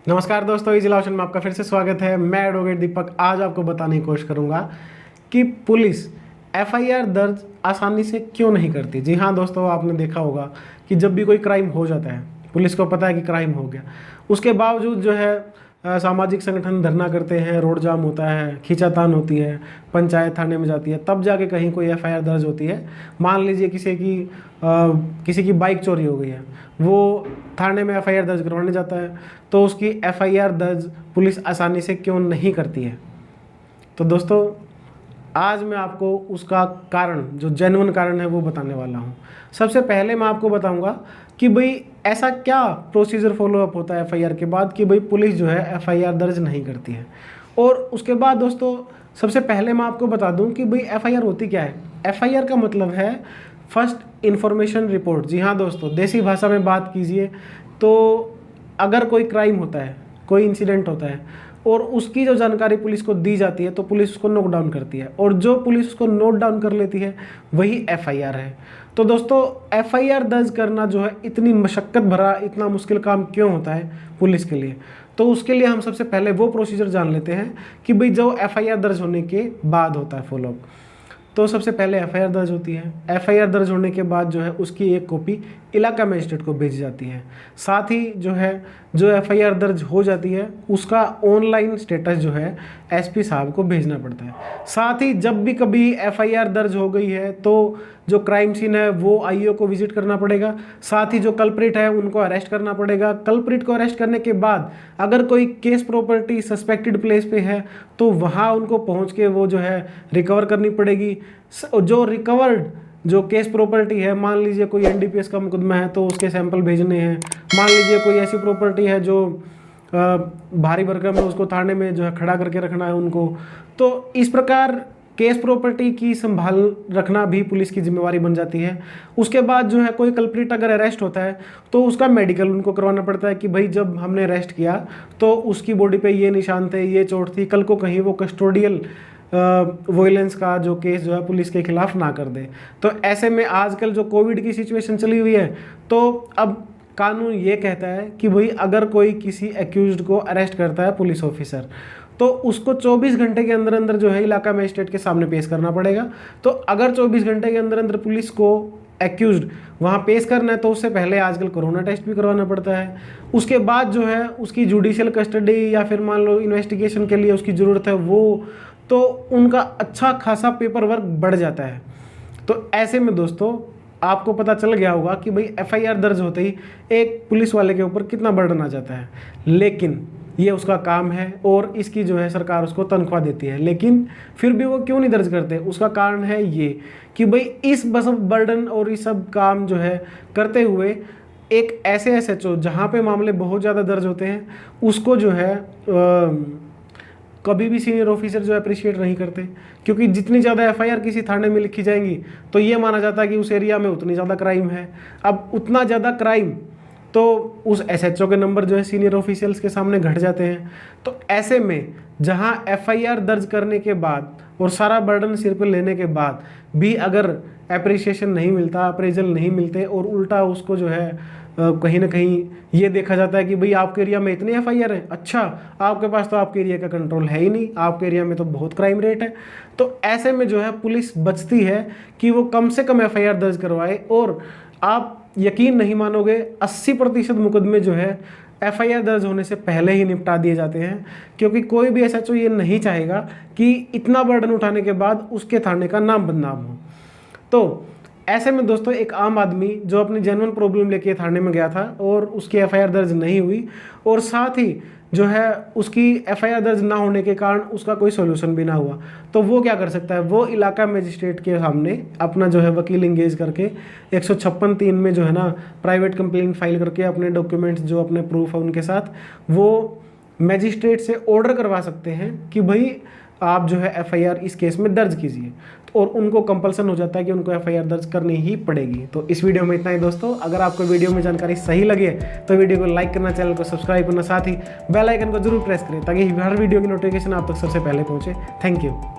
नमस्कार दोस्तों, easy law में आपका फिर से स्वागत है। मैं एडवोकेट दीपक आज आपको बताने की कोशिश करूंगा कि पुलिस एफआईआर दर्ज आसानी से क्यों नहीं करती। जी हाँ दोस्तों, आपने देखा होगा कि जब भी कोई क्राइम हो जाता है, पुलिस को पता है कि क्राइम हो गया, उसके बावजूद जो है सामाजिक संगठन धरना करते हैं, रोड जाम होता है, खींचातान होती है, पंचायत थाने में जाती है, तब जाके कहीं कोई एफआईआर दर्ज होती है। मान लीजिए किसी की बाइक चोरी हो गई है, वो थाने में एफआईआर दर्ज करवाने जाता है, तो उसकी एफआईआर दर्ज पुलिस आसानी से क्यों नहीं करती है। तो दोस्तों, आज मैं आपको उसका कारण, जो जेन्युइन कारण है, वो बताने वाला हूँ। सबसे पहले मैं आपको बताऊंगा कि भाई ऐसा क्या प्रोसीजर फॉलोअप होता है एफआईआर के बाद कि भाई पुलिस जो है एफआईआर दर्ज नहीं करती है। और उसके बाद दोस्तों, सबसे पहले मैं आपको बता दूं कि भाई एफआईआर होती क्या है। एफआईआर का मतलब है फर्स्ट इंफॉर्मेशन रिपोर्ट। जी हाँ दोस्तों, देसी भाषा में बात कीजिए तो अगर कोई क्राइम होता है, कोई इंसिडेंट होता है और उसकी जो जानकारी पुलिस को दी जाती है तो पुलिस उसको नोट डाउन करती है, और जो पुलिस उसको नोट डाउन कर लेती है वही एफआईआर है। तो दोस्तों, एफआईआर दर्ज करना जो है इतनी मशक्क़त भरा, इतना मुश्किल काम क्यों होता है पुलिस के लिए, तो उसके लिए हम सबसे पहले वो प्रोसीजर जान लेते हैं कि भाई जो एफआईआर दर्ज होने के बाद होता है फॉलोअप। तो सबसे पहले एफआईआर दर्ज होती है। एफआईआर दर्ज होने के बाद जो है उसकी एक कॉपी इलाका मजिस्ट्रेट को भेजी जाती है। साथ ही जो एफआईआर दर्ज हो जाती है उसका ऑनलाइन स्टेटस जो है एसपी साहब को भेजना पड़ता है। साथ ही जब भी कभी एफआईआर दर्ज हो गई है तो जो क्राइम सीन है वो आईओ को विजिट करना पड़ेगा। साथ ही जो कल्प्रिट है उनको अरेस्ट करना पड़ेगा। कल्प्रिट को अरेस्ट करने के बाद अगर कोई केस प्रॉपर्टी सस्पेक्टेड प्लेस पे है तो वहाँ उनको पहुँच के वो जो है रिकवर करनी पड़ेगी। जो रिकवर्ड जो केस प्रॉपर्टी है, मान लीजिए कोई एनडीपीएस का मुकदमा है तो उसके सैंपल भेजने हैं। मान लीजिए कोई ऐसी प्रॉपर्टी है जो भारी भरकम है, उसको थाने में जो है खड़ा करके रखना है उनको। तो इस प्रकार केस प्रॉपर्टी की संभाल रखना भी पुलिस की जिम्मेवारी बन जाती है। उसके बाद जो है कोई कल्प्रिट अगर अरेस्ट होता है तो उसका मेडिकल उनको करवाना पड़ता है कि भाई जब हमने अरेस्ट किया तो उसकी बॉडी पे ये निशान थे, ये चोट थी, कल को कहीं वो कस्टोडियल वॉयलेंस का जो केस जो है पुलिस के खिलाफ ना कर दे। तो ऐसे में आजकल जो कोविड की सिचुएशन चली हुई है तो अब कानून ये कहता है कि भाई अगर कोई किसी एक्यूज्ड को अरेस्ट करता है पुलिस ऑफिसर तो उसको 24 घंटे के अंदर अंदर जो है इलाका मजिस्ट्रेट के सामने पेश करना पड़ेगा। तो अगर 24 घंटे के अंदर अंदर पुलिस को एक्यूज्ड वहाँ पेश करना है तो उससे पहले आजकल कोरोना टेस्ट भी करवाना पड़ता है। उसके बाद जो है उसकी जुडिशियल कस्टडी या फिर मान लो इन्वेस्टिगेशन के लिए उसकी ज़रूरत है वो, तो उनका अच्छा खासा पेपर वर्क बढ़ जाता है। तो ऐसे में दोस्तों आपको पता चल गया होगा कि भाई एफआईआर दर्ज होते ही एक पुलिस वाले के ऊपर कितना बर्डन आ जाता है। लेकिन ये उसका काम है और इसकी जो है सरकार उसको तनख्वाह देती है, लेकिन फिर भी वो क्यों नहीं दर्ज करते। उसका कारण है ये कि भाई इस बस बर्डन और इस सब काम जो है करते हुए एक ऐसे एसएचओ जहाँ पे मामले बहुत ज़्यादा दर्ज होते हैं उसको जो है कभी भी सीनियर ऑफिसर जो अप्रिशिएट नहीं करते, क्योंकि जितनी ज़्यादा एफआईआर किसी थाने में लिखी जाएंगी तो ये माना जाता है कि उस एरिया में उतनी ज़्यादा क्राइम है। अब उतना ज़्यादा क्राइम तो उस एसएचओ के नंबर जो है सीनियर ऑफिशियल्स के सामने घट जाते हैं। तो ऐसे में जहां एफआईआर दर्ज करने के बाद और सारा बर्डन सिर पर लेने के बाद भी अगर एप्रिसिएशन नहीं मिलता, अप्रेजल नहीं मिलते और उल्टा उसको जो है कहीं ना कहीं ये देखा जाता है कि भाई आपके एरिया में इतने एफआईआर हैं, अच्छा आपके पास तो आपके एरिया का कंट्रोल है ही नहीं, आपके एरिया में तो बहुत क्राइम रेट है। तो ऐसे में जो है पुलिस बचती है कि वो कम से कम एफआईआर दर्ज करवाए। और आप यकीन नहीं मानोगे, 80% मुकदमे जो है एफआईआर दर्ज होने से पहले ही निपटा दिए जाते हैं, क्योंकि कोई भी एसएचओ ये नहीं चाहेगा कि इतना बर्डन उठाने के बाद उसके थाने का नाम बदनाम हो। तो ऐसे में दोस्तों एक आम आदमी जो अपनी जेन्युइन प्रॉब्लम लेके थाने में गया था और उसकी एफआईआर दर्ज नहीं हुई और साथ ही जो है उसकी एफआईआर दर्ज ना होने के कारण उसका कोई सॉल्यूशन भी ना हुआ, तो वो क्या कर सकता है, वो इलाका मजिस्ट्रेट के सामने अपना जो है वकील इंगेज करके 156(3) में जो है ना प्राइवेट कंप्लेंट फाइल करके अपने डॉक्यूमेंट्स जो अपने प्रूफ है उनके साथ वो मजिस्ट्रेट से ऑर्डर करवा सकते हैं कि भाई आप जो है एफआईआर इस केस में दर्ज कीजिए, और उनको कंपल्सन हो जाता है कि उनको एफआईआर दर्ज करनी ही पड़ेगी। तो इस वीडियो में इतना ही दोस्तों। अगर आपको वीडियो में जानकारी सही लगे तो वीडियो को लाइक करना, चैनल को सब्सक्राइब करना, साथ ही बेल आइकन को जरूर प्रेस करें ताकि हर वीडियो की नोटिफिकेशन आप तक सबसे पहले पहुंचे। Thank you.